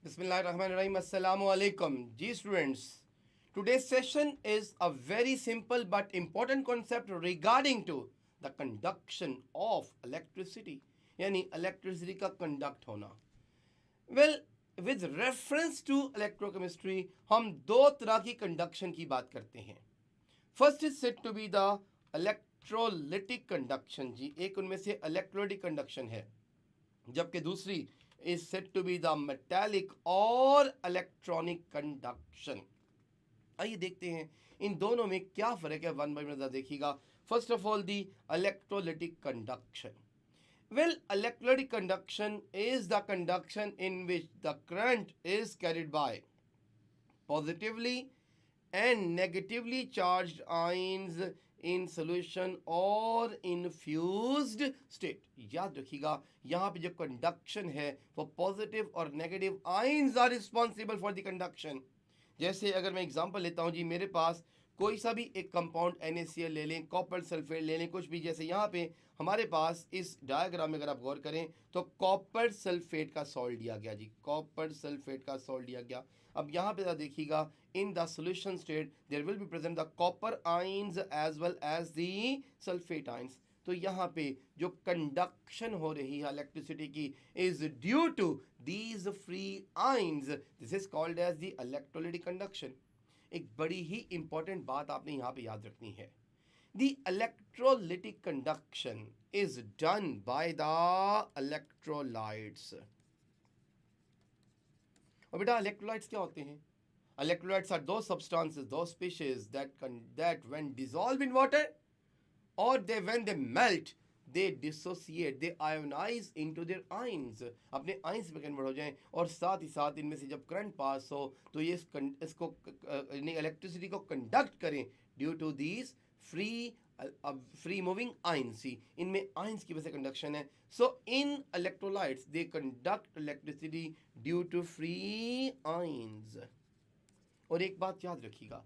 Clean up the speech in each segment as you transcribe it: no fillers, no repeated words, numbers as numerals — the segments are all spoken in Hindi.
Bismillahirrahmanirrahim. Assalamu alaikum. Ji students, today's session is a very simple but important concept regarding to the conduction of electricity. यानी electricity का conduct होना. Well, with reference to electrochemistry, हम दो तरह की conduction की बात करते हैं. First is said to be the electrolytic conduction. जी, एक उनमें से electrolytic conduction है, जबकि दूसरी is said to be the metallic or electronic conduction. आइए देखते हैं इन दोनों में क्या फर्क है. वन बाय वन देखिएगा. First of all the electrolytic conduction. Well, electrolytic conduction is the conduction in which the current is carried by positively and negatively charged ions in solution or infused state. याद रखिएगा, यहाँ पे जो कंडक्शन है वो पॉजिटिव और negative ions are responsible for the conduction. जैसे अगर मैं एग्जांपल लेता हूँ जी, मेरे पास कोई सा भी एक कंपाउंड NaCl ले लें, कॉपर सल्फेट ले लें, कुछ भी. जैसे यहाँ पे हमारे पास इस डायग्राम में अगर आप गौर करें तो कॉपर सल्फेट का सॉल्ट दिया गया जी, कॉपर सल्फेट का सॉल्ट दिया गया. अब यहाँ पे देखिएगा, in the solution state there will be present the copper ions as well as the sulphate ions. तो यहाँ पे जो कंडक्शन हो रही है इलेक्ट्रिसिटी की is due to these free ions. This is called as the electrolytic conduction. एक बड़ी ही इंपॉर्टेंट बात आपने यहाँ पे याद रखनी है. The electrolytic conduction is done by the electrolytes. और बेटा इलेक्ट्रोलाइट्स क्या होते हैं? Electrolytes are those substances, those species that when dissolved in water or when they melt, they dissociate, they ionize into their ions. अपने ions में कन्वर्ट हो जाएं और साथ ही साथ इनमें से जब करंट पास हो तो ये इसको इलेक्ट्रिसिटी को कंडक्ट करें due to these free moving ions. इनमें आयंस की वजह से कंडक्शन है. So in electrolytes they conduct electricity due to free ions. और एक बात याद रखिएगा,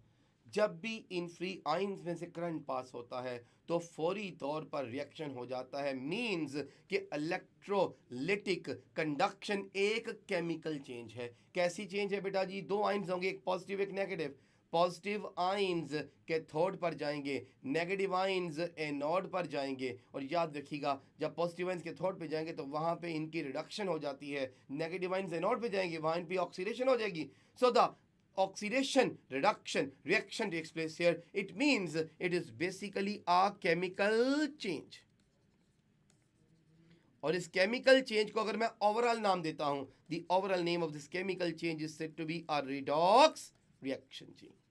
जब भी इन फ्री आयंस में से करंट पास होता है तो फौरी तौर पर रिएक्शन हो जाता है. मींस कि इलेक्ट्रोलिटिक कंडक्शन एक केमिकल चेंज है. कैसी चेंज है बेटा जी? दो आयंस होंगे, एक पॉजिटिव एक नेगेटिव. पॉजिटिव आयंस कैथोड पर जाएंगे, नेगेटिव आयंस एनोड पर जाएंगे. और याद रखिएगा, जब पॉजिटिव आयंस कैथोड पे जाएंगे तो वहां पे इनकी रिडक्शन हो जाती है. नेगेटिव आयंस एनोड पे जाएंगे, वहां इन पे ऑक्सीडेशन हो जाएगी. So the oxidation reduction reaction takes place here. It means it is basically a chemical change. और इस केमिकल चेंज को अगर मैं ओवरऑल नाम देता हूं, the overall name of this chemical change is said to be a redox reaction change.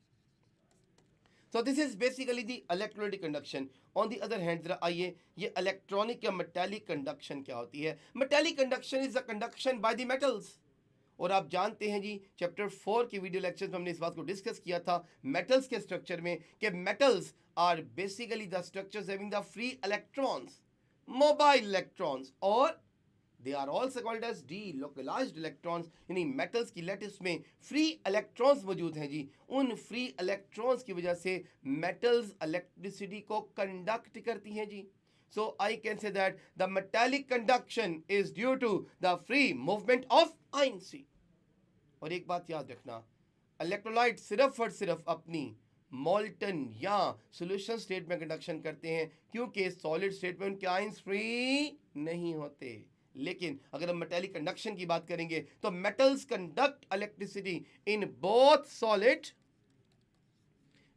So this is basically the electrolytic conduction. On the other hand, जरा आइए ये इलेक्ट्रॉनिक या मेटालिक कंडक्शन क्या होती है. Metallic conduction is the conduction by the metals. और आप जानते हैं जी, चैप्टर 4 की वीडियो लेक्चर में हमने इस बात को डिस्कस किया था मेटल्स के स्ट्रक्चर में कि metals are basically the structures having the free electrons, mobile electrons, और they are also called as delocalised electrons. यानी मेटल्स की लैटिस में फ्री इलेक्ट्रॉन्स मौजूद हैं जी. उन फ्री इलेक्ट्रॉन्स की वजह से मेटल्स इलेक्ट्रिसिटी को कंडक्ट करती हैं जी. So I can say that the metallic conduction is due to the free movement of ions. और एक बात याद रखना, इलेक्ट्रोलाइट सिर्फ और सिर्फ अपनी मोल्टन या सॉल्यूशन स्टेट में कंडक्शन करते हैं, क्योंकि सॉलिड स्टेट में उनके आयंस फ्री नहीं होते. लेकिन अगर हम मेटालिक कंडक्शन की बात करेंगे तो metals conduct electricity in both solid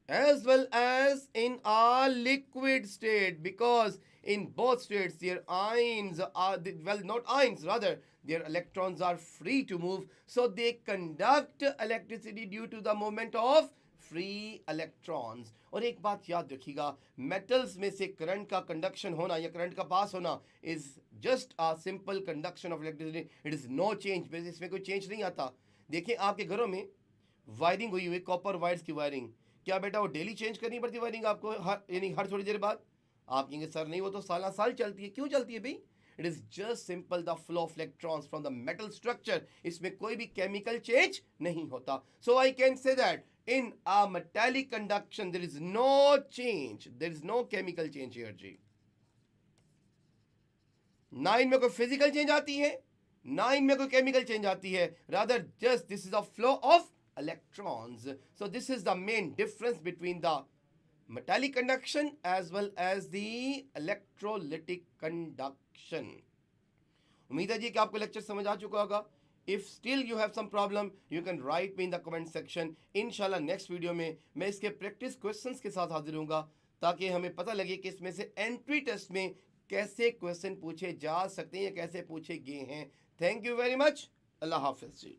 as well as in a liquid state, because in both states their ions are, well, not ions, rather their electrons are free to move, so they conduct electricity due to the movement of free electrons. और एक बात याद रखिएगा, मेटल्स में से करंट का कंडक्शन होना या करंट का पास होना is just a simple conduction of electricity. It is no change. इसमें कोई चेंज नहीं आता. देखिए आपके घरों में वायरिंग हुई हुई, कॉपर वायर्स की वायरिंग, क्या बेटा वो डेली चेंज करनी पड़ती है वायरिंग आपको, यानी हर थोड़ी देर बाद? आप कहेंगे सर नहीं, वो तो साल साल चलती है. क्यों चलती है भाई? It is just simple the flow of electrons from the metal structure. इसमें कोई भी केमिकल चेंज नहीं होता. So I can say that in a metallic conduction there is no change, there is no chemical change here जी. ना इनमें कोई फिजिकल चेंज आती है ना इनमें कोई केमिकल चेंज आती है, rather just this is a flow of electrons. So this is the main difference between the metallic conduction as well as the electrolytic conduction. उम्मीद है जी कि आपको लेक्चर समझ आ चुका होगा. If still you have some problem you can write me in the comment section. इंशाल्लाह नेक्स्ट वीडियो में मैं इसके प्रैक्टिस क्वेश्चंस के साथ हाजिर होऊंगा ताकि हमें पता लगे कि इसमें से एंट्री टेस्ट में कैसे क्वेश्चन पूछे जा सकते हैं या कैसे पूछे गए हैं. Thank you very much. अल्लाह हाफिज जी.